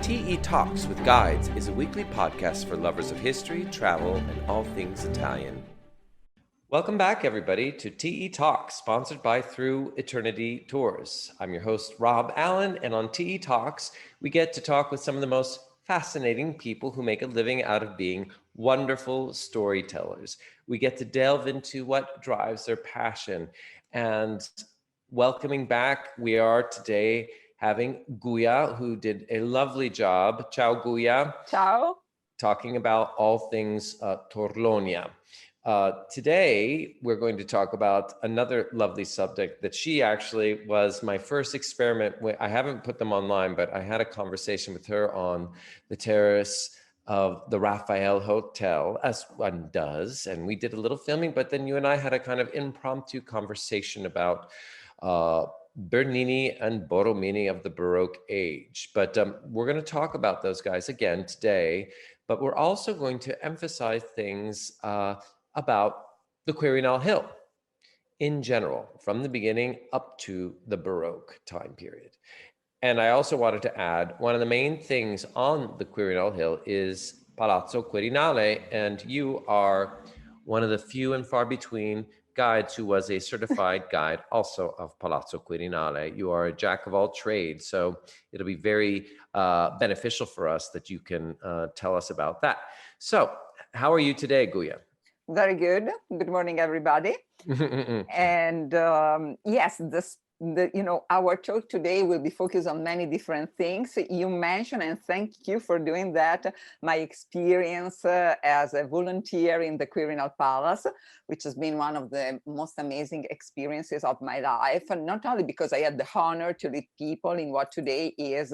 TE Talks with Guides is a weekly podcast for lovers of history, travel, and all things Italian. Welcome back, everybody, to TE Talks, sponsored by Through Eternity Tours. I'm your host, Rob Allen, and on TE Talks, we get to talk with some of the most fascinating people who make a living out of being wonderful storytellers. We get to delve into what drives their passion. And welcoming back, we are today having Guia, who did a lovely job. Ciao, Guia. Ciao. Talking about all things Torlonia. Today, we're going to talk about another lovely subject that she actually was my first experiment with. I haven't put them online, but I had a conversation with her on the terrace of the Raphael Hotel, as one does. And we did a little filming, but then you and I had a kind of impromptu conversation about Bernini and Borromini of the Baroque age. But we're going to talk about those guys again today, but we're also going to emphasize things about the Quirinal Hill in general, from the beginning up to the Baroque time period. And I also wanted to add, one of the main things on the Quirinal Hill is Palazzo Quirinale, and you are one of the few and far between guides who was a certified guide also of Palazzo Quirinale. You are a jack of all trades, so it'll be very beneficial for us that you can tell us about that. So how are you today, Guia? Very good. Good morning, everybody. And yes, our talk today will be focused on many different things. You mentioned, and thank you for doing that, my experience as a volunteer in the Quirinal Palace, which has been one of the most amazing experiences of my life. And not only because I had the honor to lead people in what today is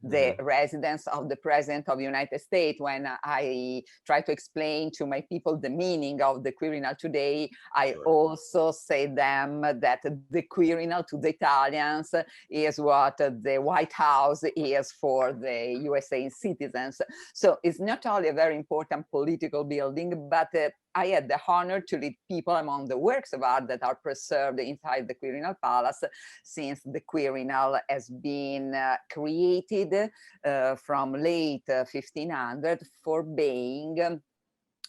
the residence of the President of the United States. When I try to explain to my people the meaning of the Quirinal today, I also say them that the Quirinal to the Italians is what the White House is for the USA citizens. So it's not only a very important political building, but I had the honor to lead people among the works of art that are preserved inside the Quirinal Palace, since the Quirinal has been created from late 1500 for being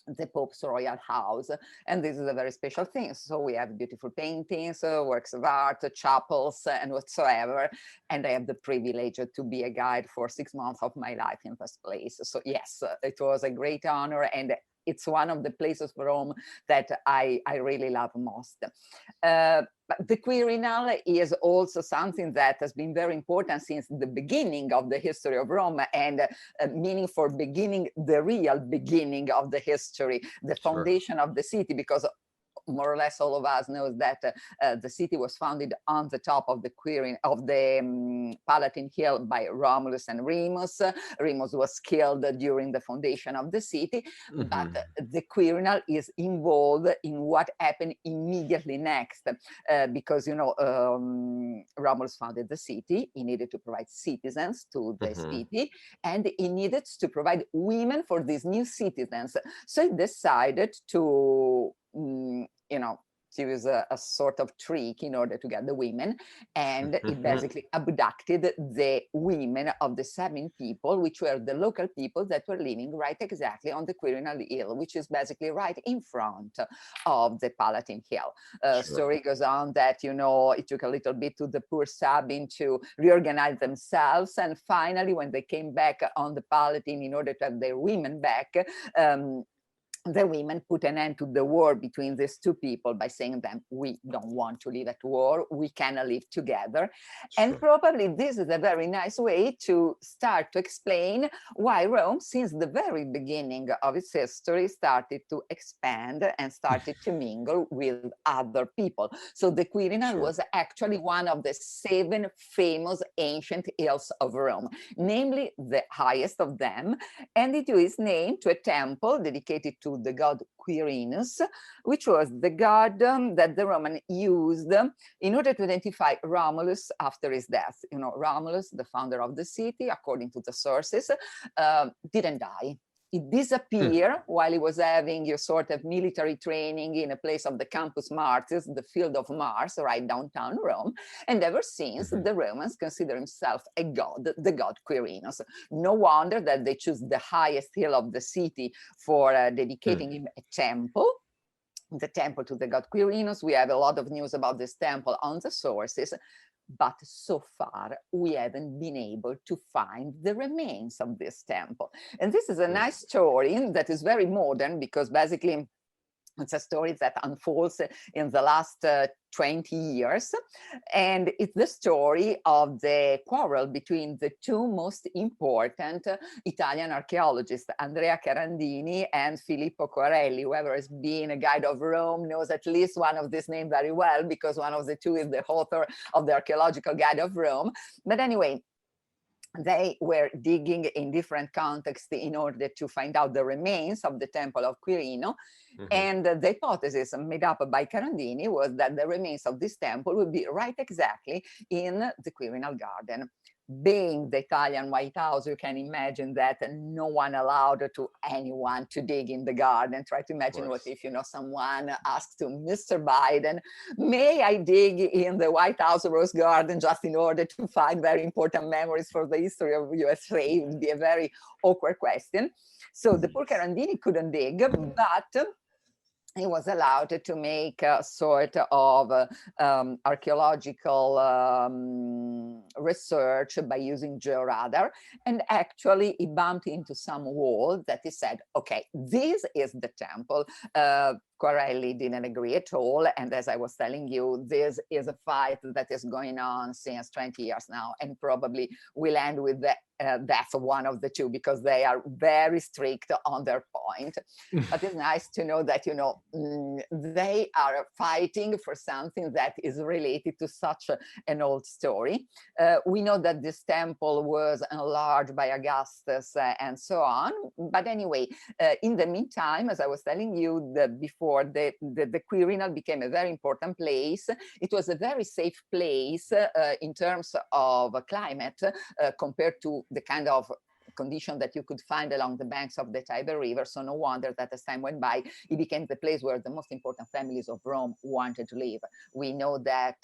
the Pope's royal house. And this is a very special thing. So we have beautiful paintings, works of art, chapels, and whatsoever. And I have the privilege to be a guide for 6 months of my life in this place. So yes, it was a great honor, and it's one of the places of Rome that I really love most. But the Quirinal is also something that has been very important since the beginning of the history of Rome, and meaning for beginning, the real beginning of the history, the foundation of the city, because more or less all of us knows that the city was founded on the top of the Palatine Hill by Romulus and Remus. Remus was killed during the foundation of the city, but the Quirinal is involved in what happened immediately next, because Romulus founded the city. He needed to provide citizens to the city, and he needed to provide women for these new citizens. So he decided to use a sort of trick in order to get the women, and it basically abducted the women of the 7 people, which were the local people that were living right exactly on the Quirinal Hill, which is basically right in front of the Palatine Hill. Story goes on that, it took a little bit to the poor Sabine to reorganize themselves, and finally, when they came back on the Palatine in order to have their women back, the women put an end to the war between these 2 people by saying them, we don't want to live at war, we cannot live together. And probably this is a very nice way to start to explain why Rome, since the very beginning of its history, started to expand and started to mingle with other people. So the Quirinal was actually one of the 7 famous ancient hills of Rome, namely the highest of them, and it is named to a temple dedicated to the god Quirinus, which was the god that the Roman used in order to identify Romulus after his death. Romulus, the founder of the city, according to the sources, didn't die. It disappeared while he was having a sort of military training in a place of the Campus Martis, the Field of Mars, right downtown Rome. And ever since, the Romans consider himself a god, the god Quirinus. No wonder that they choose the highest hill of the city for dedicating him a temple. The temple to the god Quirinus. We have a lot of news about this temple on the sources, but so far we haven't been able to find the remains of this temple. And this is a nice story that is very modern, because basically it's a story that unfolds in the last 20 years. And it's the story of the quarrel between the two most important Italian archaeologists, Andrea Carandini and Filippo Corelli. Whoever has been a guide of Rome knows at least one of these names very well, because one of the two is the author of the Archaeological Guide of Rome. But anyway, they were digging in different contexts in order to find out the remains of the temple of Quirino. And the hypothesis made up by Carandini was that the remains of this temple would be right exactly in the Quirinal garden. Being the Italian White House, you can imagine that no one allowed to anyone to dig in the garden. Try to imagine what if, someone asked to Mr. Biden, may I dig in the White House rose garden just in order to find very important memories for the history of USA? It would be a very awkward question. So the poor Carandini couldn't dig, but he was allowed to make a sort of archaeological research by using georadar. And actually, he bumped into some wall that he said, okay, this is the temple. Corelli didn't agree at all. And as I was telling you, this is a fight that is going on since 20 years now, and probably will end with the death of one of the two, because they are very strict on their point. But it's nice to know that, they are fighting for something that is related to such an old story. We know that this temple was enlarged by Augustus and so on. But anyway, in the meantime, as I was telling you before, the Quirinal became a very important place. It was a very safe place in terms of climate compared to the kind of condition that you could find along the banks of the Tiber River. So no wonder that as time went by, it became the place where the most important families of Rome wanted to live. We know that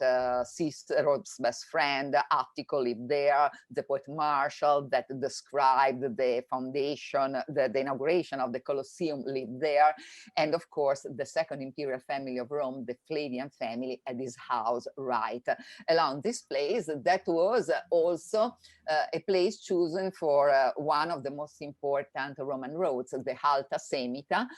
Cicero's best friend, Attico, lived there, the poet Martial that described the foundation, the inauguration of the Colosseum lived there. And of course, the second imperial family of Rome, the Flavian family, had his house right along this place. That was also a place chosen for one of the most important Roman roads, the Alta Semita,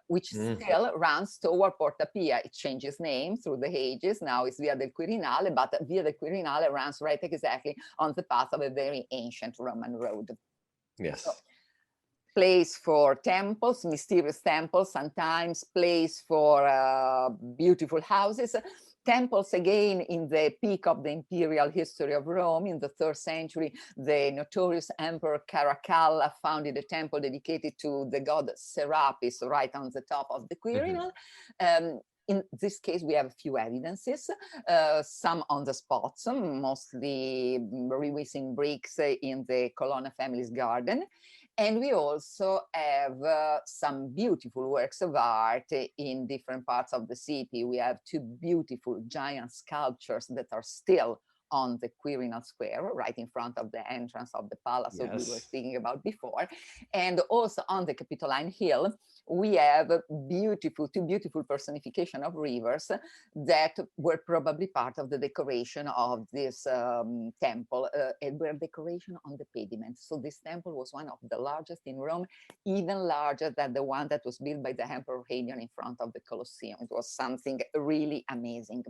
which still runs toward Porta Pia. It changes name through the ages. Now it's Via del Quirinale, but Via del Quirinale runs right exactly on the path of a very ancient Roman road. Yes. So, place for temples, mysterious temples, sometimes place for beautiful houses. Temples, again, in the peak of the imperial history of Rome in the 3rd century, the notorious Emperor Caracalla founded a temple dedicated to the god Serapis right on the top of the Quirinal. In this case, we have a few evidences, some on the spot, mostly reusing bricks in the Colonna family's garden. And we also have some beautiful works of art in different parts of the city. We have 2 beautiful giant sculptures that are still on the Quirinal Square, right in front of the entrance of the palace that we were speaking about before. And also on the Capitoline Hill, we have 2 beautiful personification of rivers that were probably part of the decoration of this temple, and were decoration on the pediment. So this temple was one of the largest in Rome, even larger than the one that was built by the Emperor Hadrian in front of the Colosseum. It was something really amazing.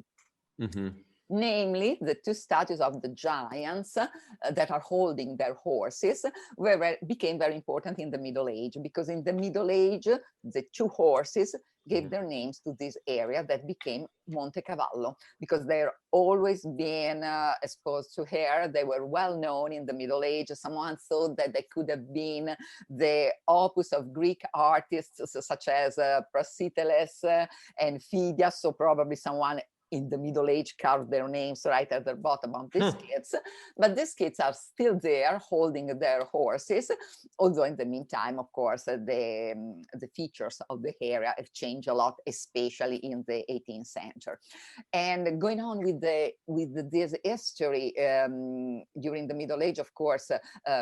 Namely, the 2 statues of the giants that are holding their horses became very important in the Middle Age, because in the Middle Age, the 2 horses gave their names to this area that became Monte Cavallo, because they're always been exposed to hair. They were well known in the Middle Age. Someone thought that they could have been the opus of Greek artists such as Praxiteles and Phidias, so probably someone in the Middle Age carved their names right at the bottom of these kids, but these kids are still there holding their horses, although in the meantime, of course, the features of the area have changed a lot, especially in the 18th century. And going on with this history, during the Middle Age, of course,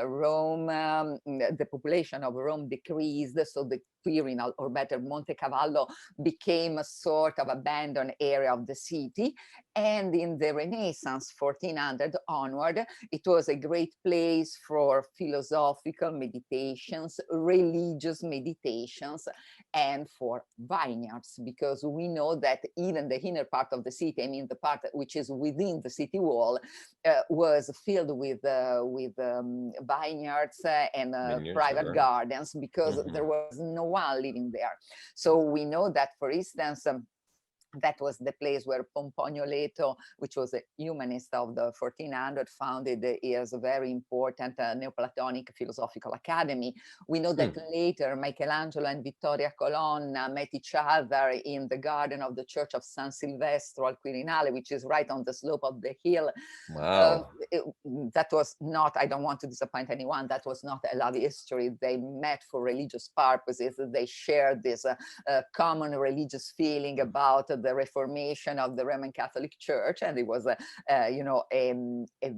Rome, the population of Rome decreased, so the Quirinal, or better Monte Cavallo, became a sort of abandoned area of the city. And in the Renaissance, 1400 onward, it was a great place for philosophical meditations, religious meditations, and for vineyards, because we know that even the inner part of the city, I mean the part which is within the city wall, was filled with vineyards and private gardens, because there was no one living there. So we know that, for instance, that was the place where Pomponio Leto, which was a humanist of the 1400, founded his very important Neoplatonic philosophical academy. We know that later Michelangelo and Vittoria Colonna met each other in the garden of the church of San Silvestro al Quirinale, which is right on the slope of the hill. Wow. That was not, I don't want to disappoint anyone, that was not a love history. They met for religious purposes. They shared this common religious feeling about the reformation of the Roman Catholic Church, and it was a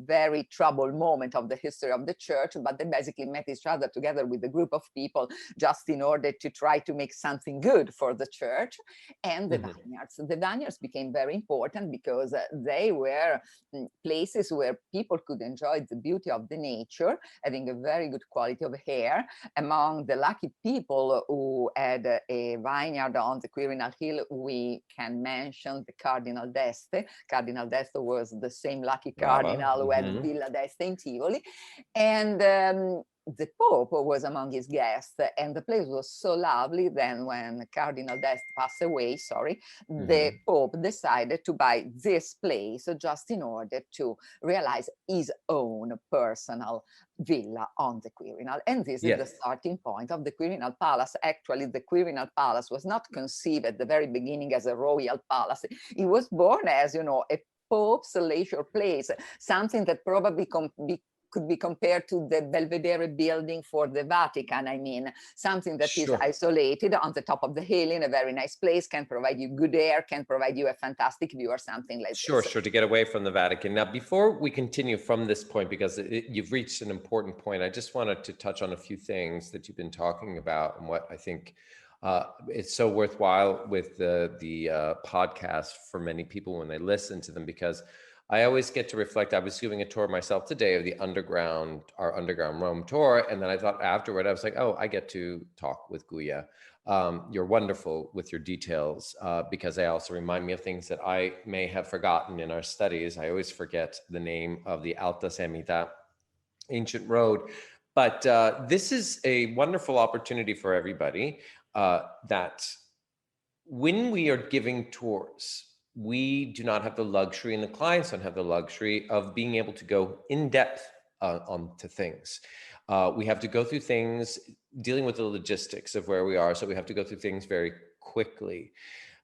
very troubled moment of the history of the church. But they basically met each other together with a group of people just in order to try to make something good for the church. And the vineyards became very important, because they were places where people could enjoy the beauty of the nature, having a very good quality of air. Among the lucky people who had a vineyard on the Quirinal Hill, we can mention the Cardinal d'Este. Cardinal d'Este was the same lucky cardinal who had Villa d'Este in Tivoli. And the Pope was among his guests, and the place was so lovely. Then when Cardinal d'Este passed away, the Pope decided to buy this place just in order to realize his own personal villa on the Quirinal. And this is the starting point of the Quirinal Palace. Actually, the Quirinal Palace was not conceived at the very beginning as a royal palace. It was born as, a Pope's leisure place, something that probably could be compared to the Belvedere building for the Vatican. I mean, something that is isolated on the top of the hill in a very nice place, can provide you good air, can provide you a fantastic view, or something like this. Sure, to get away from the Vatican. Now, before we continue from this point, because you've reached an important point, I just wanted to touch on a few things that you've been talking about, and what I think it's so worthwhile with the podcast for many people when they listen to them, because I always get to reflect. I was giving a tour myself today of our underground Rome tour. And then I thought afterward, I was like, oh, I get to talk with Guia. You're wonderful with your details, because they also remind me of things that I may have forgotten in our studies. I always forget the name of the Alta Semita ancient road. But this is a wonderful opportunity for everybody, that when we are giving tours, we do not have the luxury, and the clients don't have the luxury of being able to go in depth onto things. We have to go through things, dealing with the logistics of where we are. So we have to go through things very quickly.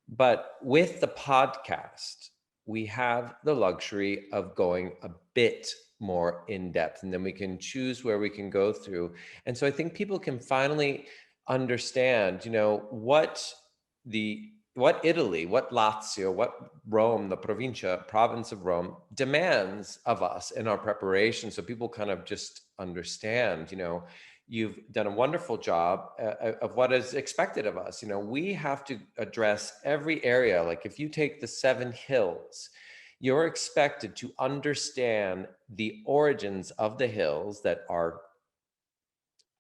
But with the podcast, we have the luxury of going a bit more in depth, and then we can choose where we can go through. And so I think people can finally understand, what Italy, what Lazio, what Rome, the province of Rome, demands of us in our preparation. So people kind of just understand, you've done a wonderful job of what is expected of us. We have to address every area. Like if you take the 7 hills, you're expected to understand the origins of the hills that are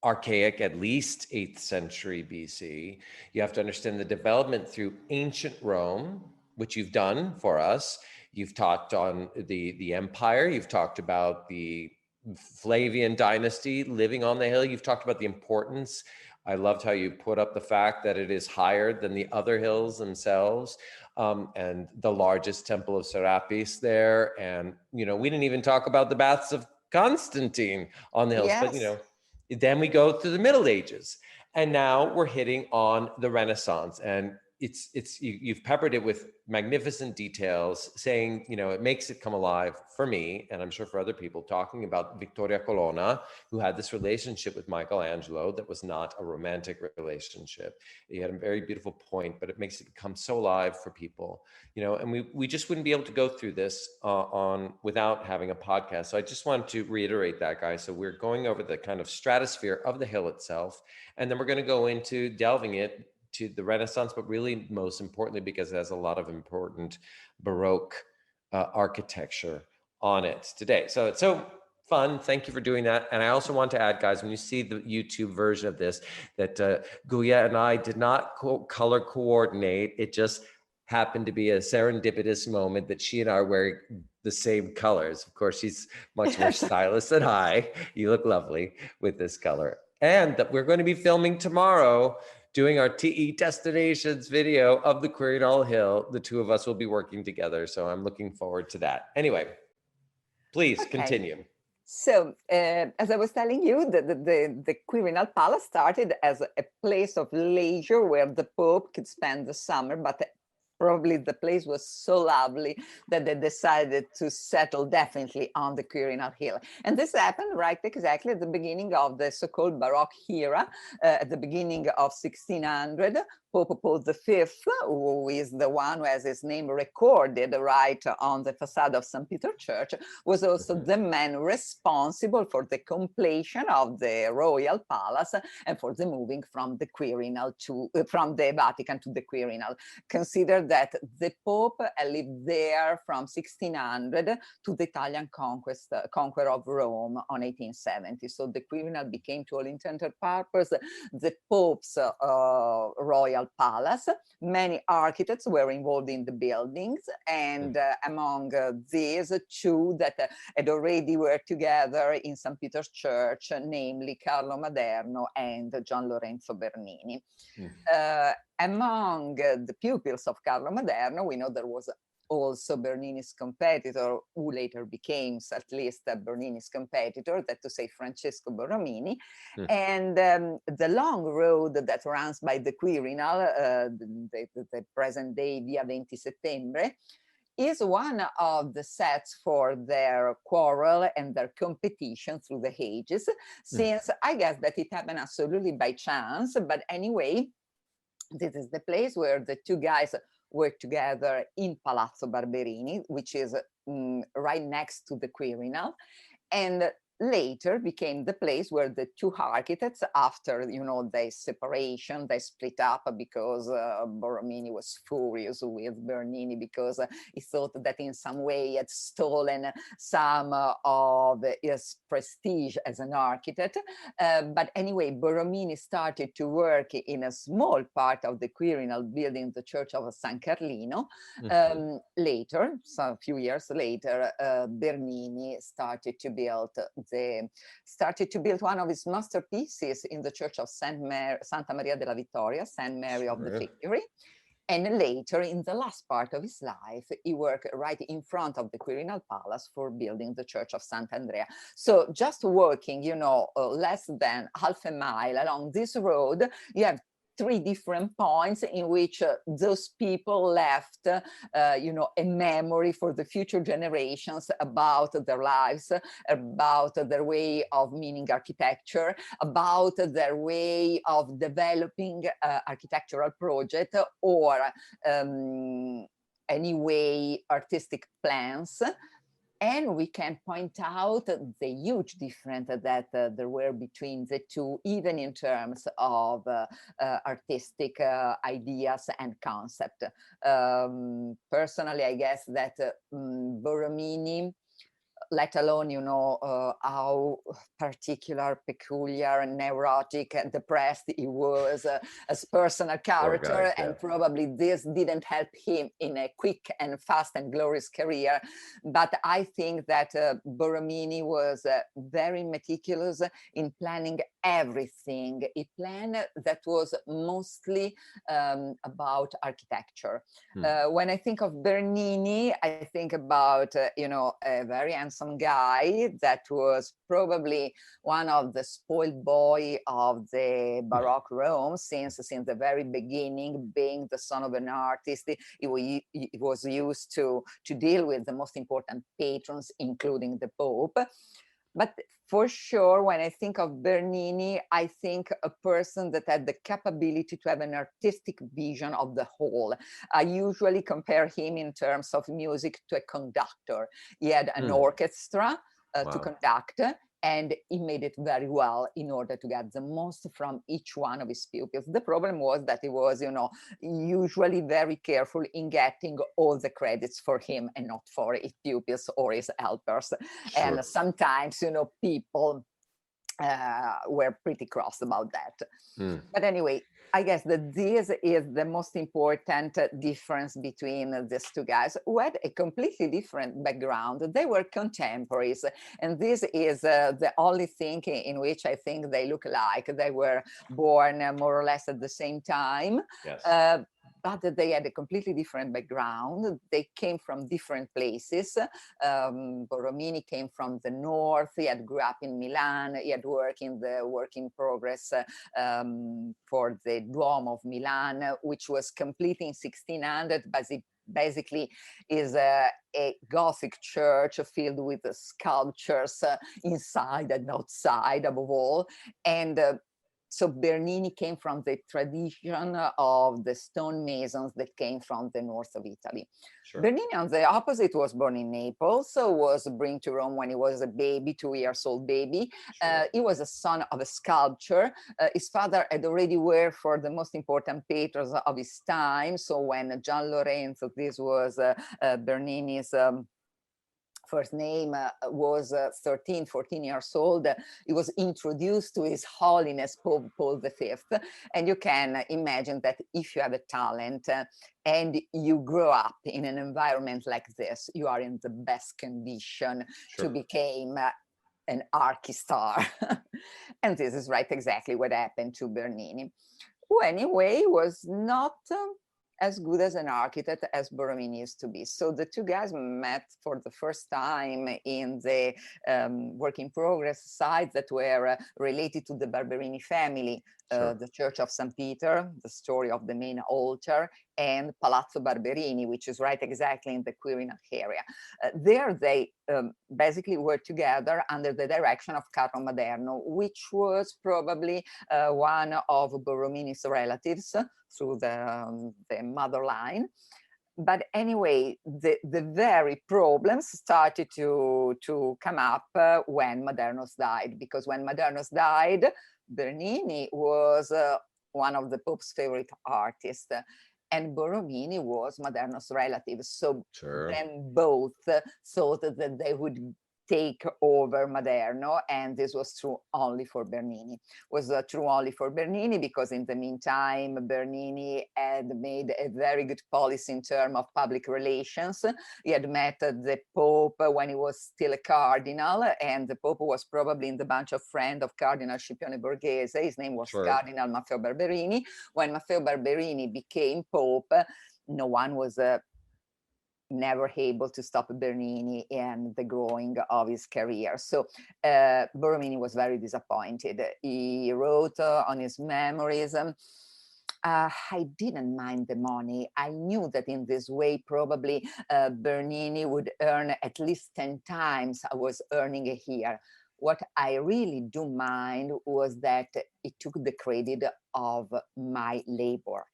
archaic, at least 8th century BC. You have to understand the development through ancient Rome, which you've done for us. You've talked on the empire. You've talked about the Flavian dynasty living on the hill. You've talked about the importance. I loved how you put up the fact that it is higher than the other hills themselves, and the largest temple of Serapis there. And, we didn't even talk about the baths of Constantine on the hills, but, then we go through the Middle Ages, and now we're hitting on the Renaissance. And you've peppered it with magnificent details, saying, it makes it come alive for me, and I'm sure for other people, talking about Vittoria Colonna, who had this relationship with Michelangelo that was not a romantic relationship. He had a very beautiful point, but it makes it come so alive for people, and we just wouldn't be able to go through this on without having a podcast. So I just wanted to reiterate that, guys. So we're going over the kind of stratosphere of the hill itself, and then we're going to go into delving it to the Renaissance, but really most importantly, because it has a lot of important Baroque architecture on it today. So it's so fun. Thank you for doing that. And I also want to add, guys, when you see the YouTube version of this, that Guia and I did not color coordinate. It just happened to be a serendipitous moment that she and I are wearing the same colors. Of course, she's much more stylish than I. You look lovely with this color. And that we're going to be filming tomorrow, doing our TE Destinations video of the Quirinal Hill. The two of us will be working together. So I'm looking forward to that. Anyway, please continue. So as I was telling you, the Quirinal Palace started as a place of leisure where the Pope could spend the summer, but probably the place was so lovely that they decided to settle definitely on the Quirinal Hill. And this happened right exactly at the beginning of the so-called Baroque Era, at the beginning of 1600. Pope Paul V, who is the one who has his name recorded right on the facade of St. Peter Church, was also the man responsible for the completion of the royal palace and for the moving from the Quirinal from the Vatican to the Quirinal. Consider that the Pope lived there from 1600 to the Italian conquer of Rome on 1870. So the Quirinal became, to all intents and purposes, the Pope's royal palace. Many architects were involved in the buildings, and among these, two that had already worked together in St. Peter's Church, namely Carlo Maderno and Gian Lorenzo Bernini. Among the pupils of Carlo Maderno, we know there was also Bernini's competitor, who later became at least Bernini's competitor, that to say Francesco Borromini. And the long road that runs by the Quirinal, the present day Via 20 Settembre, is one of the sets for their quarrel and their competition through the ages, since I guess that it happened absolutely by chance. But anyway, this is the place where the two guys worked together in Palazzo Barberini, which is right next to the Quirinal, and later became the place where the two architects, after their separation, they split up because Borromini was furious with Bernini because he thought that in some way he had stolen some of his prestige as an architect. But anyway, Borromini started to work in a small part of the Quirinal building, the Church of San Carlino. Later, so a few years later, Bernini started to build one of his masterpieces in the Church of Santa Maria della Vittoria, Saint Mary of the Victory. And later, in the last part of his life, he worked right in front of the Quirinal Palace for building the Church of Sant'Andrea. So just walking, less than half a mile along this road, you have three different points in which those people left, a memory for the future generations about their lives, about their way of meaning architecture, about their way of developing architectural project or anyway artistic plans. And we can point out the huge difference that there were between the two, even in terms of artistic ideas and concept. Personally, I guess that Borromini, let alone, how particular, peculiar, neurotic, and depressed he was as personal character. And probably this didn't help him in a quick and fast and glorious career. But I think that Borromini was very meticulous in planning everything. A plan that was mostly about architecture. When I think of Bernini, I think about, a very handsome handsome guy that was probably one of the spoiled boy of the Baroque Rome since the very beginning, being the son of an artist. He was used to deal with the most important patrons, including the Pope. But for sure, when I think of Bernini, I think a person that had the capability to have an artistic vision of the whole. I usually compare him in terms of music to a conductor. He had an orchestra to conduct, and he made it very well in order to get the most from each one of his pupils. The problem was that he was, usually very careful in getting all the credits for him and not for his pupils or his helpers. Sure. And sometimes, people were pretty cross about that. But anyway, I guess that this is the most important difference between these two guys who had a completely different background. They were contemporaries, and this is the only thing in which I think they look alike. They were born more or less at the same time. Yes. But they had a completely different background. They came from different places. Borromini came from the north. He had grew up in Milan. He had worked in the work in progress for the Duomo of Milan, which was completed in 1600, but it basically is a Gothic church filled with sculptures inside and outside, above all. And so Bernini came from the tradition of the stonemasons that came from the north of Italy. Sure. Bernini, on the opposite, was born in Naples, so was brought to Rome when he was a baby, 2-year-old baby. Sure. He was a son of a sculptor. His father had already worked for the most important patrons of his time. So when Gian Lorenzo, this was Bernini's first name, was 13, 14 years old, he was introduced to His Holiness Pope Paul V. And you can imagine that if you have a talent and you grow up in an environment like this, you are in the best condition to become an archistar. And this is right exactly what happened to Bernini, who anyway was not as good as an architect as Borromini used to be. So the two guys met for the first time in the work in progress sites that were related to the Barberini family, the Church of St. Peter, the story of the main altar, and Palazzo Barberini, which is right exactly in the Quirinal area. There they basically were together under the direction of Carlo Maderno, which was probably one of Borromini's relatives through the mother line. But anyway, the very problems started to come up when Maderno's died, because when Maderno's died, Bernini was one of the Pope's favorite artists, and Borromini was Maderno's relative. So then both thought that they would take over Maderno, and this was true only for Bernini. Was true only for Bernini because in the meantime, Bernini had made a very good policy in terms of public relations. He had met the Pope when he was still a cardinal, and the Pope was probably in the bunch of friends of Cardinal Scipione Borghese. His name was Cardinal Maffeo Barberini. When Maffeo Barberini became Pope, no one was never able to stop Bernini and the growing of his career. So Borromini was very disappointed. He wrote on his memories, I didn't mind the money. I knew that in this way, probably Bernini would earn at least 10 times I was earning here. What I really do mind was that it took the credit of my labor,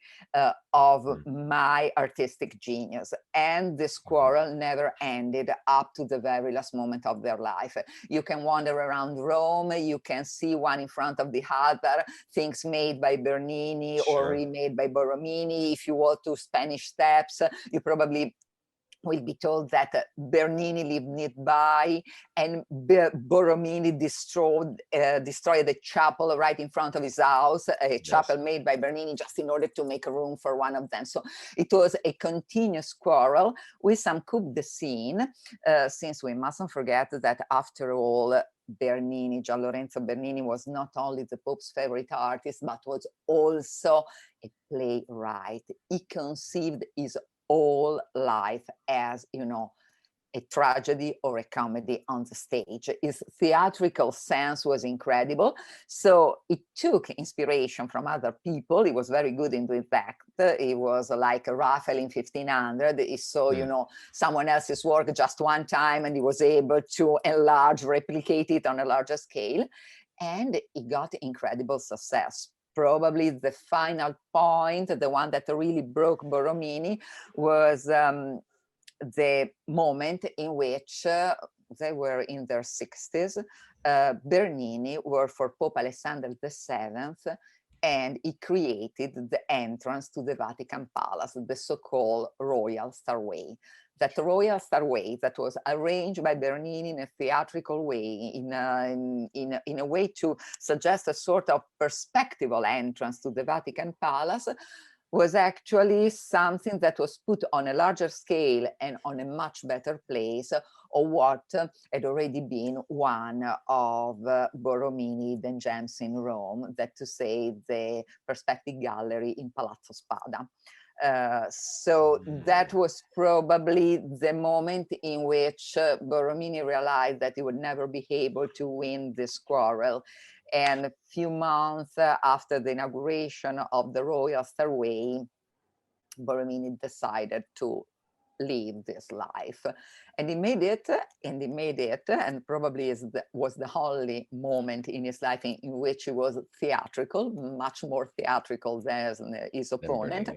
of my artistic genius. And this quarrel never ended up to the very last moment of their life. You can wander around Rome, you can see one in front of the other, things made by Bernini or remade by Borromini. If you walk to Spanish Steps, you probably will be told that Bernini lived nearby and Borromini destroyed a chapel right in front of his house, a chapel made by Bernini just in order to make room for one of them. So it was a continuous quarrel with some coup de scene, since we mustn't forget that after all, Bernini, Gian Lorenzo Bernini, was not only the Pope's favorite artist, but was also a playwright. He conceived his whole life as, a tragedy or a comedy on the stage. His theatrical sense was incredible. So it took inspiration from other people. He was very good in doing that. He was like Raphael in 1500. He saw, you know, someone else's work just one time and he was able to enlarge, replicate it on a larger scale. And he got incredible success. Probably the final point, the one that really broke Borromini, was the moment in which they were in their 60s. Bernini worked for Pope Alexander VII, and he created the entrance to the Vatican Palace, the so-called Royal Stairway. That Royal Stairway that was arranged by Bernini in a theatrical way, in a way to suggest a sort of perspectival entrance to the Vatican Palace, was actually something that was put on a larger scale and on a much better place of what had already been one of Borromini hidden gems in Rome, that to say the Perspective Gallery in Palazzo Spada. So that was probably the moment in which Borromini realized that he would never be able to win this quarrel. And a few months after the inauguration of the Royal Stairway, Borromini decided to live this life. And he made it, and probably was the only moment in his life in which he was theatrical, much more theatrical than his opponent,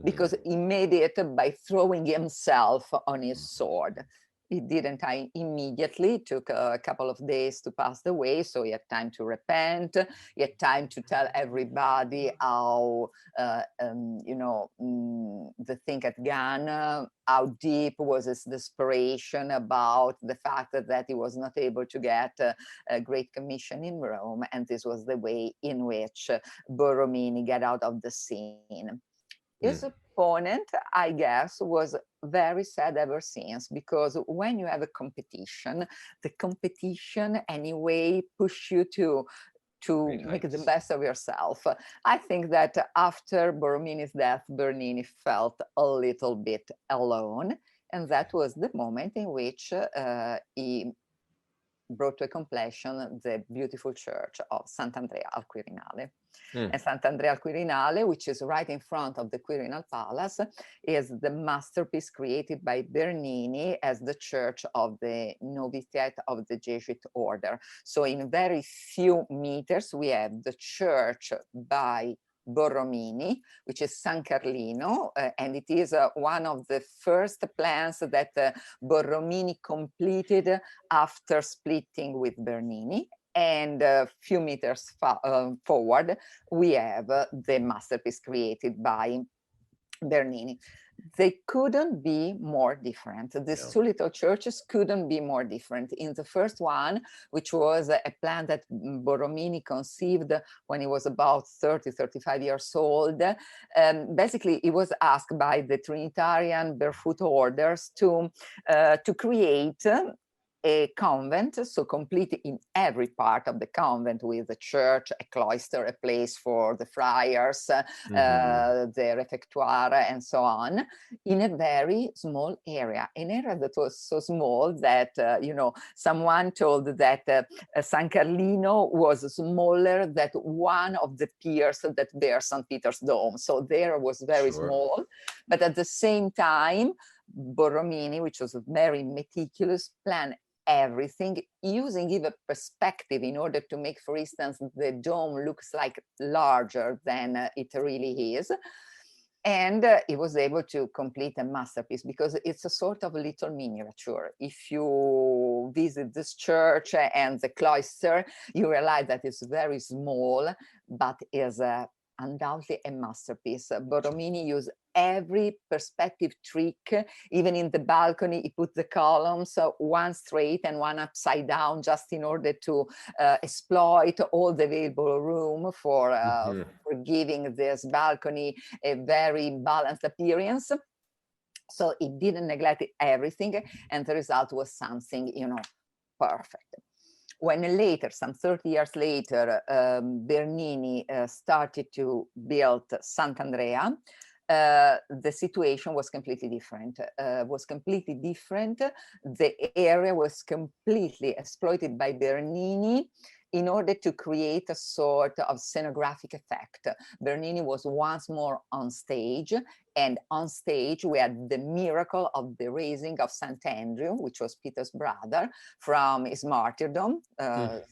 because he made it by throwing himself on his sword. He didn't die immediately. It took a couple of days to pass away, so he had time to repent. He had time to tell everybody how, the thing at Gian, how deep was his desperation about the fact that he was not able to get a great commission in Rome, and this was the way in which Borromini got out of the scene. His opponent, I guess, was very sad ever since, because when you have a competition, the competition anyway push you to make the best of yourself. I think that after Borromini's death, Bernini felt a little bit alone, and that was the moment in which he brought to a completion the beautiful church of Sant'Andrea al Quirinale. And Sant'Andrea al Quirinale, which is right in front of the Quirinal Palace, is the masterpiece created by Bernini as the church of the novitiate of the Jesuit order. So in very few meters, we have the church by Borromini, which is San Carlino, and it is one of the first plans that Borromini completed after splitting with Bernini. And a few meters forward, we have the masterpiece created by Bernini. They couldn't be more different. These two little churches couldn't be more different. In the first one, which was a plan that Borromini conceived when he was about 35 years old, basically he was asked by the Trinitarian Barefoot orders to create a convent, so complete in every part of the convent, with a church, a cloister, a place for the friars, the refectoire, and so on, in a very small area, an area that was so small that, someone told that San Carlino was smaller than one of the piers that bear St. Peter's Dome. So there was very small, but at the same time, Borromini, which was a very meticulous, planned everything, using even perspective in order to make, for instance, the dome looks like larger than it really is. And he was able to complete a masterpiece, because it's a sort of a little miniature. If you visit this church and the cloister, you realize that it's very small, but is undoubtedly a masterpiece. Borromini used every perspective trick. Even in the balcony, he put the columns, one straight and one upside down, just in order to exploit all the available room for giving this balcony a very balanced appearance. So he didn't neglect everything, and the result was something, perfect. When later, some 30 years later, Bernini started to build Sant'Andrea, the situation was completely different. The area was completely exploited by Bernini in order to create a sort of scenographic effect. Bernini was once more on stage, and on stage we had the miracle of the raising of Saint Andrew, which was Peter's brother, from his martyrdom, the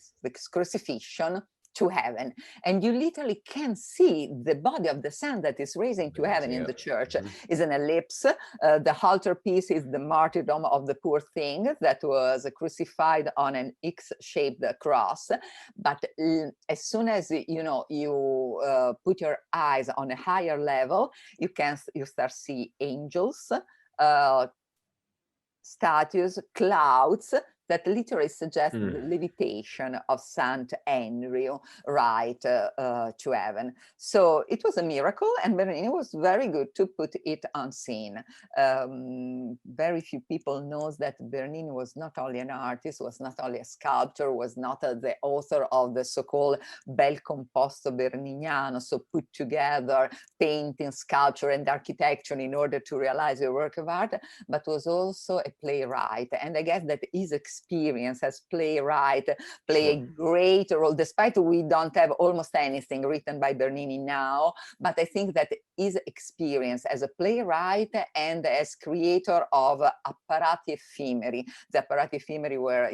crucifixion, to heaven. And you literally can see the body of the saint that is raising to heaven in the church is an ellipse. The altarpiece is the martyrdom of the poor thing that was crucified on an X-shaped cross. But as soon as you put your eyes on a higher level, you start see angels, statues, clouds that literally suggest the levitation of Saint Andrew right to heaven. So it was a miracle, and Bernini was very good to put it on scene. Very few people knows that Bernini was not only an artist, was not only a sculptor, was not the author of the so-called bel composto berniniano, so put together painting, sculpture, and architecture in order to realize a work of art, but was also a playwright. And I guess that his experience as playwright play a great role, despite we don't have almost anything written by Bernini now. But I think that his experience as a playwright and as creator of apparati ephemeri, the apparati ephemeri were,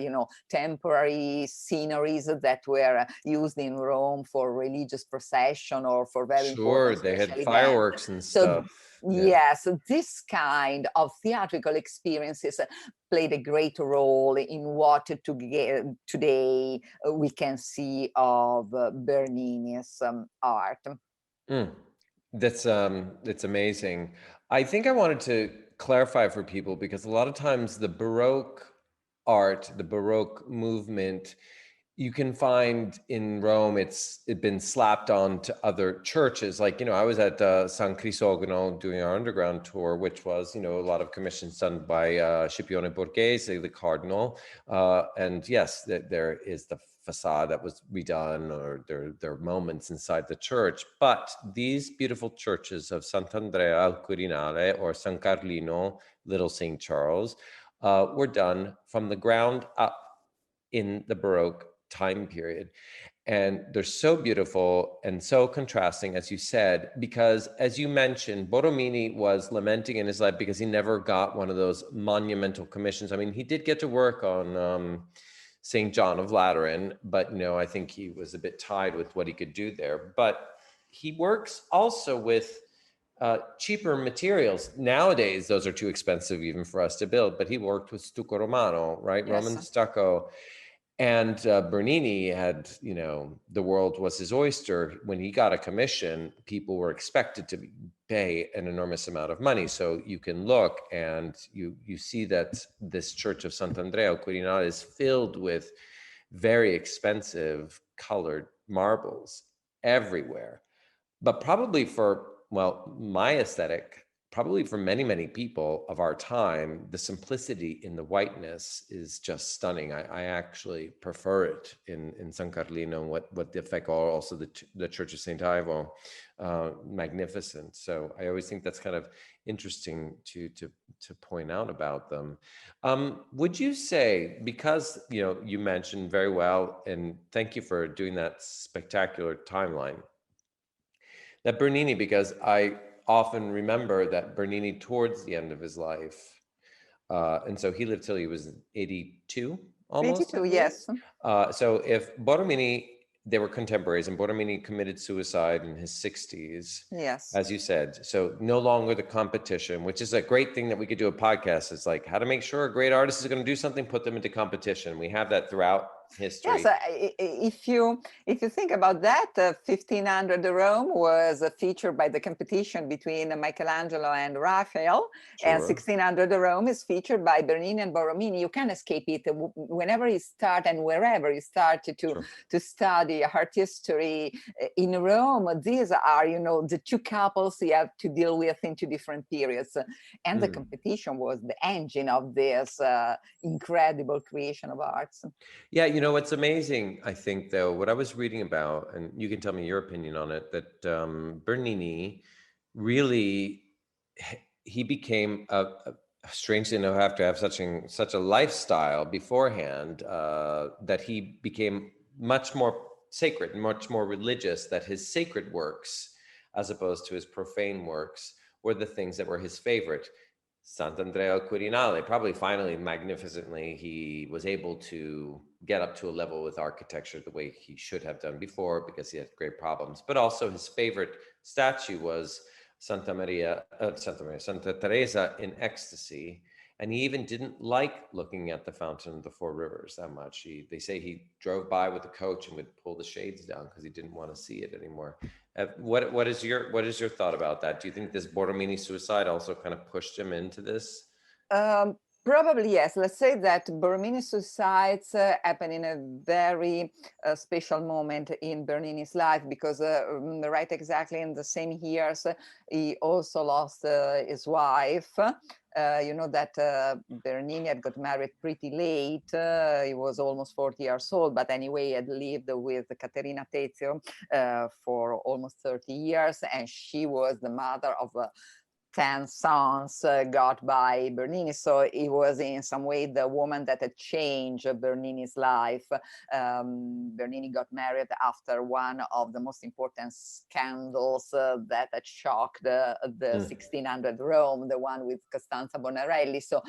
temporary sceneries that were used in Rome for religious procession or for very important they had special fireworks events. and stuff. Yes, this kind of theatrical experiences played a great role in what today we can see of Bernini's art. That's amazing. I think I wanted to clarify for people, because a lot of times the Baroque art, the Baroque movement, you can find in Rome, it's been slapped on to other churches. Like, I was at San Crisogono doing our underground tour, which was, a lot of commissions done by Scipione Borghese, the cardinal. And yes, there is the facade that was redone, or there are moments inside the church. But these beautiful churches of Sant'Andrea al Quirinale or San Carlino, Little St. Charles, were done from the ground up in the Baroque time period. And they're so beautiful and so contrasting, as you said, because as you mentioned, Borromini was lamenting in his life because he never got one of those monumental commissions. I mean, he did get to work on St. John of Lateran, but I think he was a bit tied with what he could do there. But he works also with cheaper materials. Nowadays, those are too expensive even for us to build, but he worked with stucco romano, right? Yes. Roman stucco. And Bernini had, the world was his oyster. When he got a commission, people were expected to pay an enormous amount of money. So you can look and you see that this church of Sant'Andrea al Quirinale is filled with very expensive colored marbles everywhere. But probably for, my aesthetic, probably for many, many people of our time, the simplicity in the whiteness is just stunning. I actually prefer it in San Carlino, what the effect, or also the Church of St. Ivo, magnificent. So I always think that's kind of interesting to point out about them. Would you say, because you mentioned very well, and thank you for doing that spectacular timeline, that Bernini, because I often remember that Bernini towards the end of his life, and so he lived till he was 82 almost. 82, yes. So if Borromini, they were contemporaries, and Borromini committed suicide in his 60s, yes, as you said. So no longer the competition, which is a great thing that we could do a podcast. It's like how to make sure a great artist is going to do something, put them into competition. We have that throughout history. Yes, if you think about that, 1500 Rome was featured by the competition between Michelangelo and Raphael, and 1600 Rome is featured by Bernini and Borromini. You can't escape it. Whenever you start and wherever you start to study art history in Rome, these are the two couples you have to deal with in two different periods, and the competition was the engine of this incredible creation of arts. Yeah, what's amazing, I think, though, what I was reading about, and you can tell me your opinion on it, that Bernini really, he became strangely enough, have to have such a lifestyle beforehand, that he became much more sacred and much more religious, that his sacred works, as opposed to his profane works, were the things that were his favorite. Sant'Andrea al Quirinale, probably finally, magnificently, he was able to get up to a level with architecture the way he should have done before, because he had great problems. But also his favorite statue was Santa Teresa in ecstasy. And he even didn't like looking at the Fountain of the Four Rivers that much. They say he drove by with the coach and would pull the shades down because he didn't want to see it anymore. What is your thought about that? Do you think this Borromini suicide also kind of pushed him into this? Probably yes. Let's say that Borromini's suicides happened in a very special moment in Bernini's life, because right exactly in the same years, he also lost his wife. You know that Bernini had got married pretty late. He was almost 40 years old, but anyway, he had lived with Caterina Tezio for almost 30 years, and she was the mother of 10 sons got by Bernini. So it was in some way the woman that had changed Bernini's life. Bernini got married after one of the most important scandals that had shocked the 1600 Rome, the one with Costanza Bonarelli. So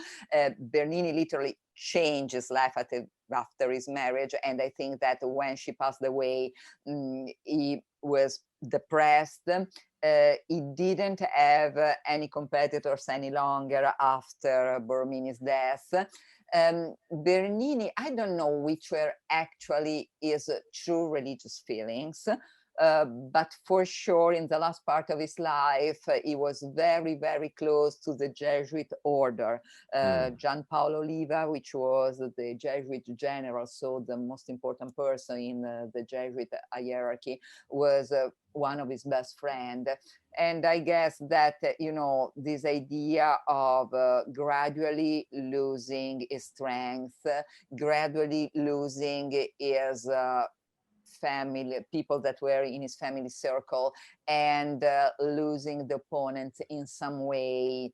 Bernini literally changed his life after his marriage. And I think that when she passed away, he was depressed. He didn't have any competitors any longer after Borromini's death. Bernini, I don't know which were actually his true religious feelings, but for sure in the last part of his life, he was very, very close to the Jesuit order. Gian Paolo Oliva, which was the Jesuit general, so the most important person in the Jesuit hierarchy, was one of his best friends. And I guess that, you know, this idea of gradually losing his strength, gradually losing his family, people that were in his family circle, and losing the opponent in some way,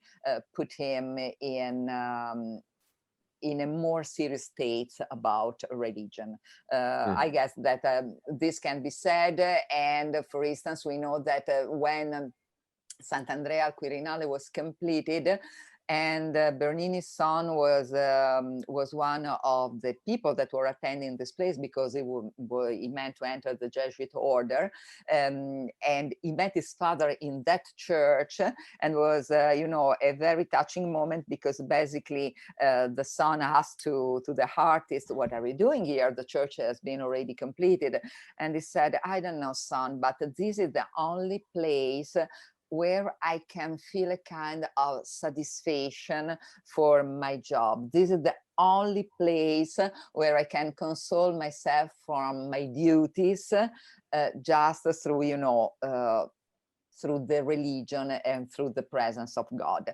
put him in a more serious state about religion. I guess that this can be said. And for instance, we know that when Sant'Andrea al Quirinale was completed, and Bernini's son was one of the people that were attending this place, because he meant to enter the Jesuit order, and he met his father in that church, and was you know, a very touching moment, because basically the son asked to the artist, "What are you doing here? The church has been already completed." And he said, "I don't know, son, but this is the only place where I can feel a kind of satisfaction for my job. This is the only place where I can console myself from my duties, just through, you know, through the religion and through the presence of God."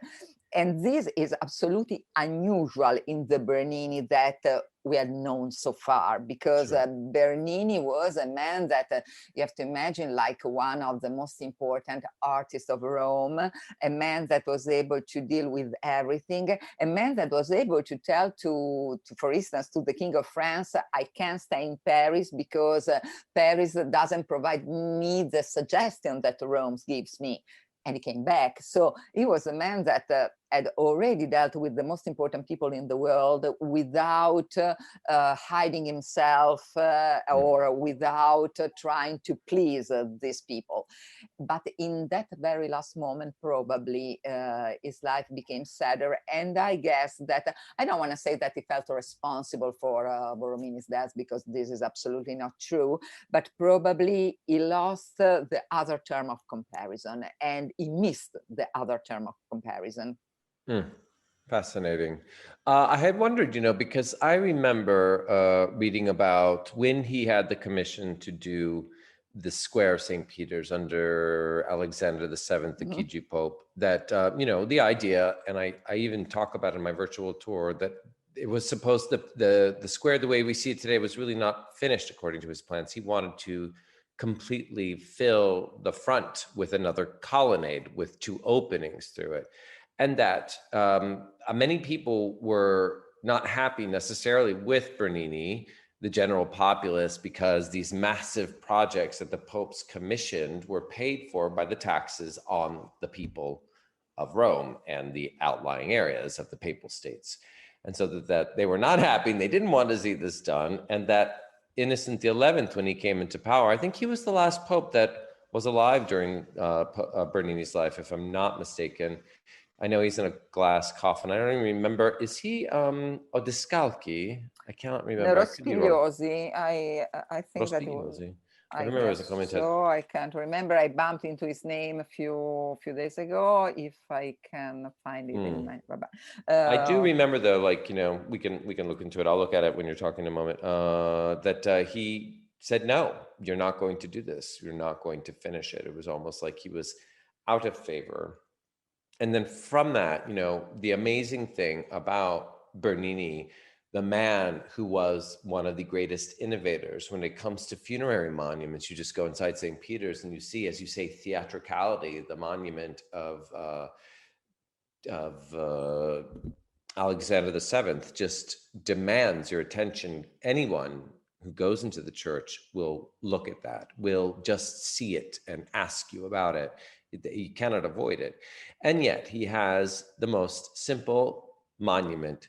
And this is absolutely unusual in the Bernini that we had known so far, because Bernini was a man that you have to imagine like one of the most important artists of Rome, a man that was able to deal with everything, a man that was able to tell to for instance, to the King of France, "I can't stay in Paris because Paris doesn't provide me the suggestion that Rome gives me." And he came back. So he was a man that had already dealt with the most important people in the world without hiding himself or without trying to please these people. But in that very last moment, probably his life became sadder. And I guess that, I don't want to say that he felt responsible for Borromini's death, because this is absolutely not true, but probably he lost the other term of comparison, and he missed the other term of comparison. Fascinating. I had wondered, you know, because I remember reading about when he had the commission to do the square of St. Peter's under Alexander VII, the Kiji Pope, that, you know, the idea, and I even talk about in my virtual tour, that it was supposed, the square, the way we see it today, was really not finished according to his plans. He wanted to completely fill the front with another colonnade with 2 openings through it. And that many people were not happy necessarily with Bernini, the general populace, because these massive projects that the popes commissioned were paid for by the taxes on the people of Rome and the outlying areas of the papal states. And so that they were not happy and they didn't want to see this done. And that Innocent XI, when he came into power, I think he was the last pope that was alive during Bernini's life, if I'm not mistaken. I know he's in a glass coffin. I don't even remember. Is he Odescalchi? I cannot remember. Rospigliosi. I think that was. Rospigliosi. I I remember as a guess commentator. so. I can't remember. I bumped into his name a few days ago. If I can find it in my. I do remember though, like, you know, we can look into it. I'll look at it when you're talking in a moment. That he said, no, you're not going to do this. You're not going to finish it. It was almost like he was out of favor. And then from that, you know, the amazing thing about Bernini, the man who was one of the greatest innovators when it comes to funerary monuments, you just go inside St. Peter's and you see, as you say, theatricality, the monument of Alexander VII just demands your attention. Anyone who goes into the church will look at that, will just see it and ask you about it. You cannot avoid it. And yet he has the most simple monument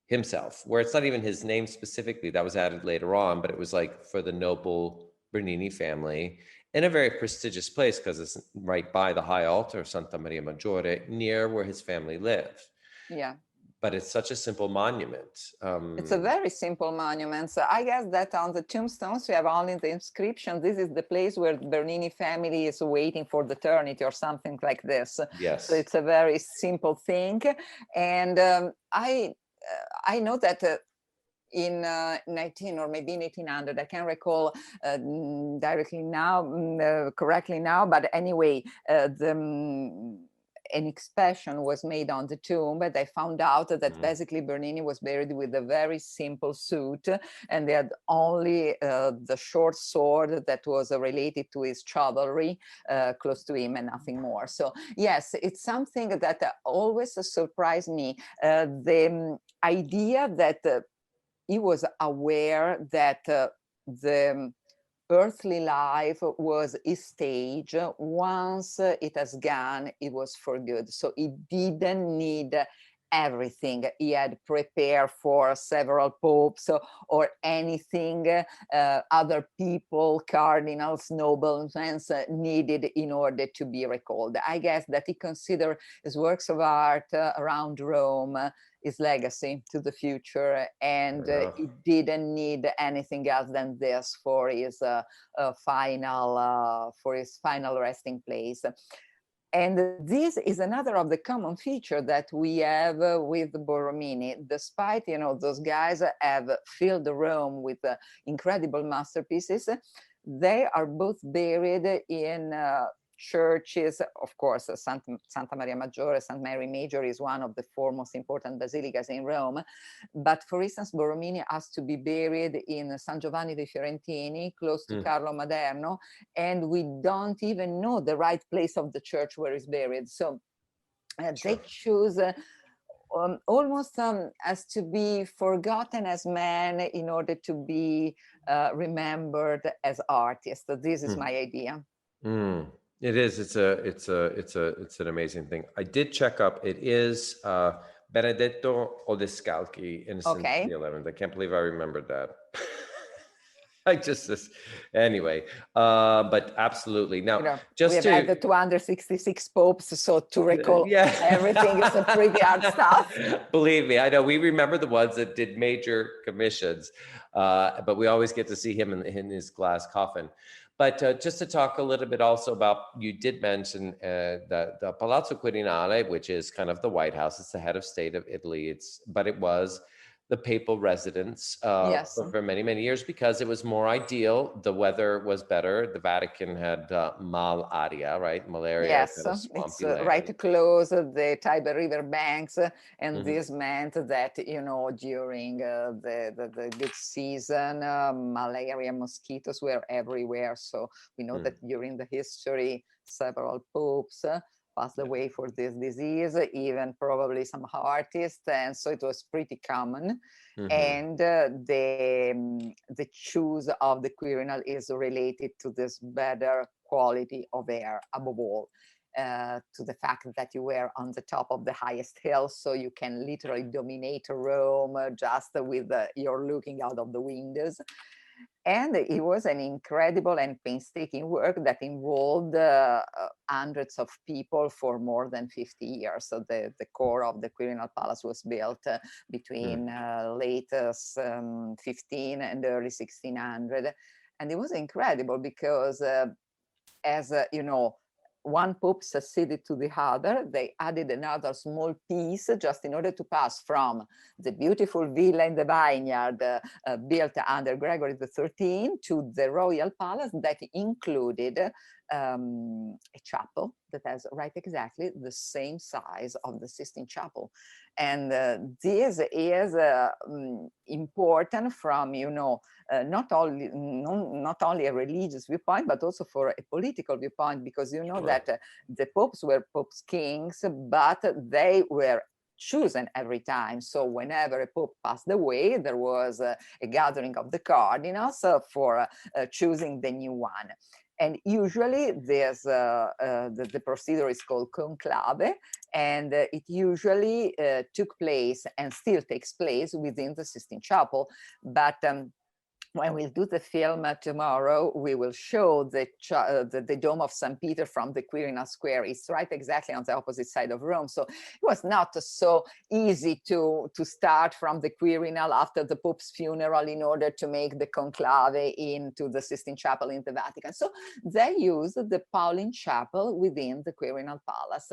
himself, where it's not even his name specifically, that was added later on, but it was like for the noble Bernini family in a very prestigious place because it's right by the high altar of Santa Maria Maggiore, near where his family lived. Yeah. But it's such a simple monument. It's a very simple monument. So I guess that on the tombstones, we have only the inscription. This is the place where the Bernini family is waiting for the eternity or something like this. Yes. So it's a very simple thing. And I know that in 19 or maybe in 1800, I can't recall directly now, correctly now, but anyway, an expression was made on the tomb, but I found out that basically Bernini was buried with a very simple suit, and they had only the short sword that was related to his chivalry close to him and nothing more. So yes, it's something that always surprised me. The idea that he was aware that the earthly life was his stage. Once it has gone, it was for good. So he didn't need everything. He had prepared for several popes or anything other people, cardinals, noblemen needed in order to be recalled. I guess that he considered his works of art around Rome his legacy to the future, and he didn't need anything else than this for his final resting place. And this is another of the common feature that we have with Borromini. Despite, you know, those guys have filled Rome with incredible masterpieces, they are both buried in churches. Of course, Santa Maria Maggiore, St. Mary Major is one of the 4 most important basilicas in Rome. But for instance, Borromini has to be buried in San Giovanni dei Fiorentini, close to Carlo Maderno, and we don't even know the right place of the church where he's buried. So they choose almost as to be forgotten as men in order to be remembered as artists. So this is my idea. It is. It's an amazing thing. I did check up. It is Benedetto Odescalchi, Innocent the 11th. I can't believe I remembered that. Anyway. But absolutely. Now, you know, we have had the 266 popes, so to recall everything is a pretty hard stuff. Believe me, I know. We remember the ones that did major commissions, but we always get to see him in his glass coffin. But just to talk a little bit also about, you did mention the Palazzo Quirinale, which is kind of the White House. It's the head of state of Italy. But it was the papal residence Yes. for many, many years because it was more ideal. The weather was better. The Vatican had malaria, right? Malaria, Yes, kind of it's swampy land. right close the Tiber River banks, and Hmm. this meant that, during the good season, malaria, mosquitoes were everywhere. So we know that during the history, several popes passed away for this disease, even probably some artists, and so it was pretty common. And the choose of the Quirinal is related to this better quality of air above all. To the fact that you were on the top of the highest hill, so you can literally dominate Rome just with you're looking out of the windows. And it was an incredible and painstaking work that involved hundreds of people for more than 50 years. So the core of the Quirinal Palace was built between late 15 and early 1600. And it was incredible because as one pope succeeded to the other, they added another small piece just in order to pass from the beautiful villa in the vineyard built under Gregory XIII to the royal palace that included a chapel that has right exactly the same size of the Sistine Chapel. And this is important from, not only a religious viewpoint, but also for a political viewpoint, because that the popes were popes kings, but they were chosen every time. So whenever a pope passed away, there was a gathering of the cardinals for choosing the new one. And usually there's the procedure is called conclave, and it usually took place and still takes place within the Sistine Chapel. But when we'll do the film tomorrow, we will show the Dome of St. Peter from the Quirinal Square. It's right exactly on the opposite side of Rome. So it was not so easy to start from the Quirinal after the Pope's funeral in order to make the conclave into the Sistine Chapel in the Vatican. So they used the Pauline Chapel within the Quirinal Palace.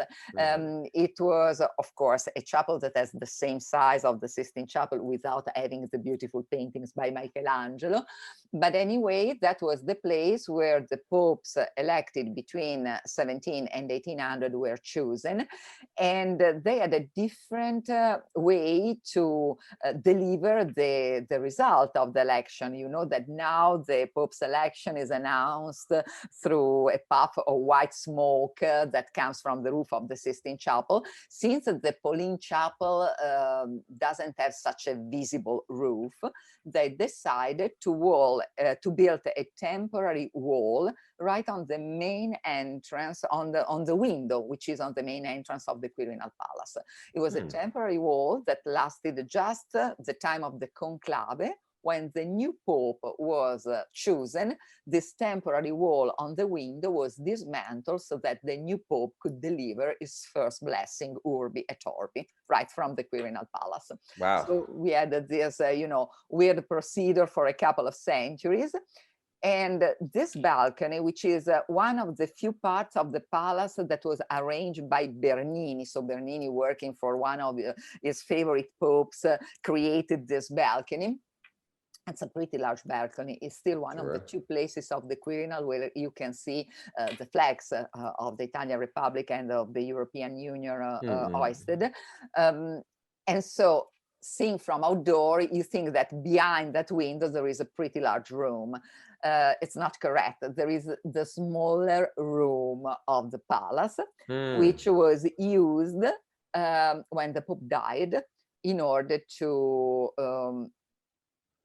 It was, of course, a chapel that has the same size of the Sistine Chapel without having the beautiful paintings by Michelangelo. But anyway, that was the place where the popes elected between 17 and 1800 were chosen. And they had a different way to deliver the result of the election. You know that now the Pope's election is announced through a puff of white smoke that comes from the roof of the Sistine Chapel. Since the Pauline Chapel doesn't have such a visible roof, they decided to build a temporary wall right on the main entrance, on the window, which is on the main entrance of the Quirinal Palace. It was a temporary wall that lasted just the time of the conclave. When the new pope was chosen, this temporary wall on the window was dismantled so that the new pope could deliver his first blessing, Urbi et Orbi, right from the Quirinal Palace. Wow. So we had this, weird procedure for a couple of centuries. And this balcony, which is one of the few parts of the palace that was arranged by Bernini. So Bernini, working for one of his favorite popes, created this balcony. It's a pretty large balcony. It's still one of the two places of the Quirinal where you can see the flags of the Italian Republic and of the European Union hoisted. And so seeing from outdoor, you think that behind that window, there is a pretty large room. It's not correct. There is the smaller room of the palace, which was used when the Pope died in order to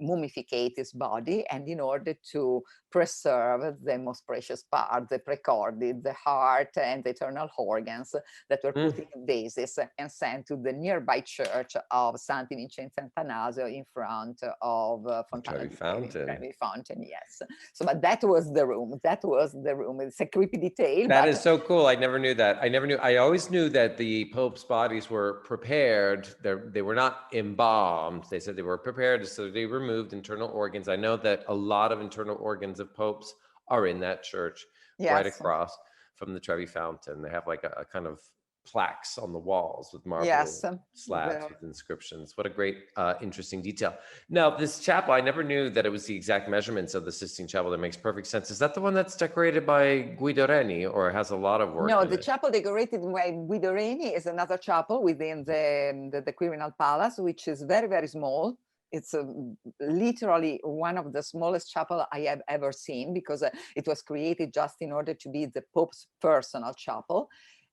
mummificate his body and in order to preserve the most precious part, the precorded, the heart and the eternal organs that were put in vases and sent to the nearby church of Santi Vincenzo and Tanasio in front of Fontana di Trevi Fountain. Yes. So, but that was the room. That was the room. It's a creepy detail. That is so cool. I never knew that. I always knew that the Pope's bodies were prepared. They were not embalmed. They said they were prepared, so they removed internal organs. I know that a lot of internal organs of popes are in that church right across from the Trevi Fountain. They have like a kind of plaques on the walls with marble Yes. slabs with inscriptions. What a great, interesting detail. Now, this chapel, I never knew that it was the exact measurements of the Sistine Chapel. That makes perfect sense. Is that the one that's decorated by Guidoreni, or has a lot of work No, in the it? chapel decorated by Borromini is another chapel within the Quirinal Palace, which is very, very small. It's literally one of the smallest chapel I have ever seen, because it was created just in order to be the Pope's personal chapel.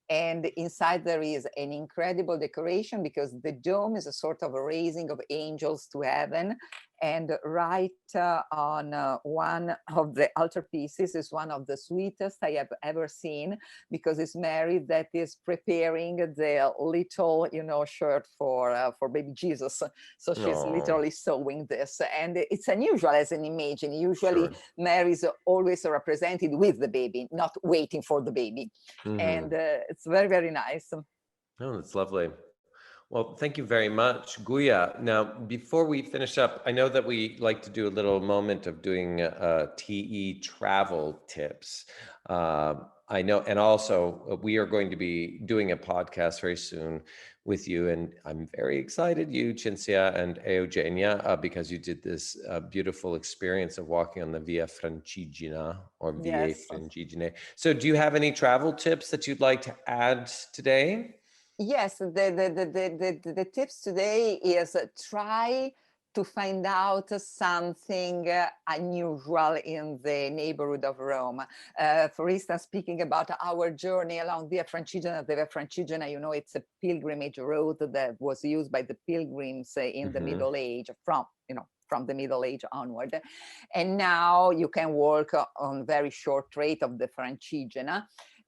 And inside there is an incredible decoration, because the dome is a sort of a raising of angels to heaven. And right on one of the altarpieces is one of the sweetest I have ever seen, because it's Mary that is preparing the little, shirt for baby Jesus. So she's literally sewing this, and it's unusual as an image. And usually Mary is always represented with the baby, not waiting for the baby. And it's very, very nice. Oh, that's lovely. Well, thank you very much, Guia. Now, before we finish up, I know that we like to do a little moment of doing TE travel tips. I know, and also we are going to be doing a podcast very soon with you, and I'm very excited, you, Cinzia and Eugenia, because you did this beautiful experience of walking on the Via Francigena, or Via Francigena. So do you have any travel tips that you'd like to add today? Yes, the tips today is try to find out something unusual in the neighborhood of Rome. For instance, speaking about our journey along Via Francigena, the Via Francigena, it's a pilgrimage road that was used by the pilgrims in the Middle Age, from the Middle Age onward. And now you can walk on very short rate of the Francigena.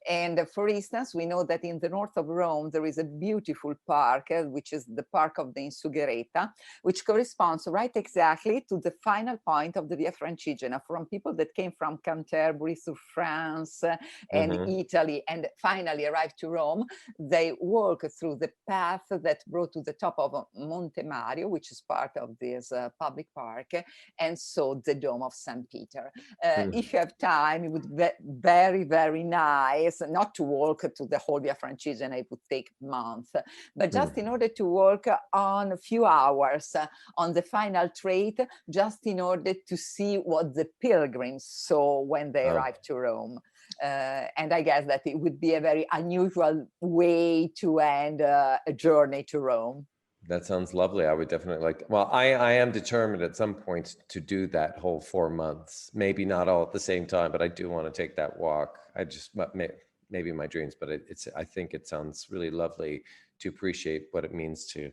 And for instance, we know that in the north of Rome, there is a beautiful park, which is the Park of the Insuggeretta, which corresponds right exactly to the final point of the Via Francigena. From people that came from Canterbury through France and Italy, and finally arrived to Rome, they walk through the path that brought to the top of Monte Mario, which is part of this public park, and saw the Dome of St. Peter. If you have time, it would be very, very nice not to walk to the whole Via Francigena, it would take months, but just in order to walk on a few hours on the final trait, just in order to see what the pilgrims saw when they arrived to Rome. And I guess that it would be a very unusual way to end a journey to Rome. That sounds lovely. I would definitely like, well, I am determined at some point to do that whole 4 months, maybe not all at the same time, but I do want to take that walk. I just, maybe my dreams, but I think it sounds really lovely to appreciate what it means to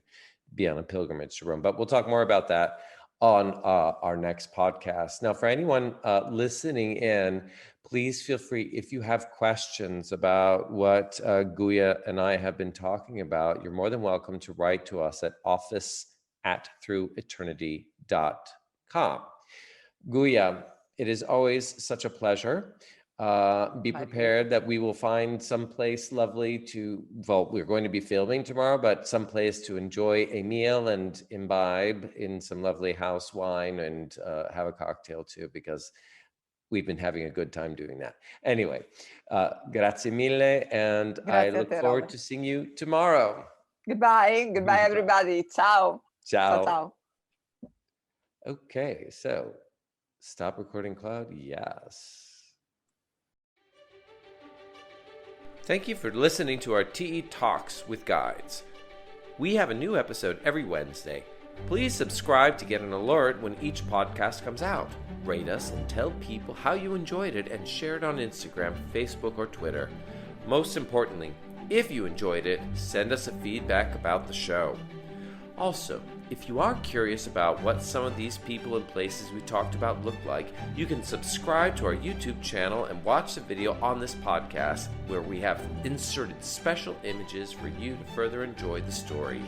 be on a pilgrimage to Rome. But we'll talk more about that on our next podcast. Now, for anyone listening in, please feel free, if you have questions about what Guia and I have been talking about, you're more than welcome to write to us at office@througheternity.com. Guia, it is always such a pleasure. Be prepared that we will find some place lovely we're going to be filming tomorrow, but some place to enjoy a meal and imbibe in some lovely house wine and have a cocktail too, because we've been having a good time doing that. Anyway, grazie mille, and I look forward to seeing you tomorrow. Goodbye everybody. Ciao. Ciao. Okay, so stop recording, Cloud. Yes. Thank you for listening to our TE Talks with Guides. We have a new episode every Wednesday. Please subscribe to get an alert when each podcast comes out. Rate us and tell people how you enjoyed it, and share it on Instagram, Facebook, or Twitter. Most importantly, if you enjoyed it, send us a feedback about the show. Also, if you are curious about what some of these people and places we talked about look like, you can subscribe to our YouTube channel and watch the video on this podcast, where we have inserted special images for you to further enjoy the story.